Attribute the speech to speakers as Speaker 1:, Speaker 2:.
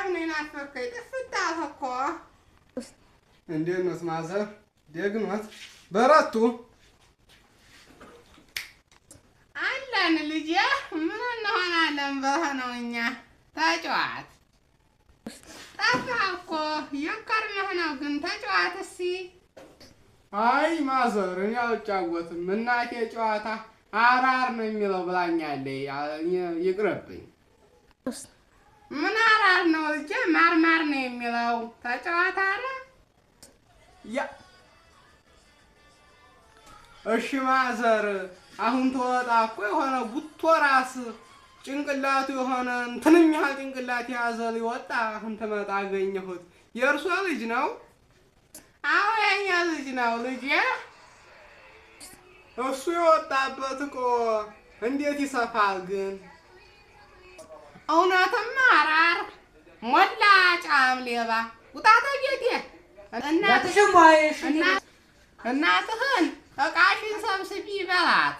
Speaker 1: በጣም ነው ናፈቀኝ። ጥፍት አልክ እኮ።
Speaker 2: እንዴት ነው ማዘር? ደግሞት በረቱ
Speaker 1: አለን ልጄ። ምን እንሆናለን ብለህ ነው? እኛ ተጫዋት ጠፋህ እኮ የከርመህ ነው። ግን ተጫዋት እስኪ።
Speaker 2: አይ ማዘር እኔ አልጫወትም። እናቴ ጨዋታ አራር ነው የሚለው ብላኛለች። ይቅርብኝ።
Speaker 1: ምን አራር ነው ልጄ? ማርማር ነው የሚለው። ተጫዋት አለ።
Speaker 2: እሺ ማዘር አሁን ተወጣ እኮ የሆነ ጉቶ ራስ ጭንቅላቱ የሆነ እንትንም ያህል ጭንቅላት የያዘ ሊወጣ አሁን ትመጣ አገኘሁት። የእርሷ ልጅ ነው?
Speaker 1: አዎ የእኛ ልጅ ነው ልጄ።
Speaker 2: እሱ የወጣበት እኮ እንዴት ይሰፋል ግን?
Speaker 1: እውነትም አራር ሞላጫም ሌባ ውጣ ተቤቴ። እናትህን እቃሽን ሰብስቢ በላት።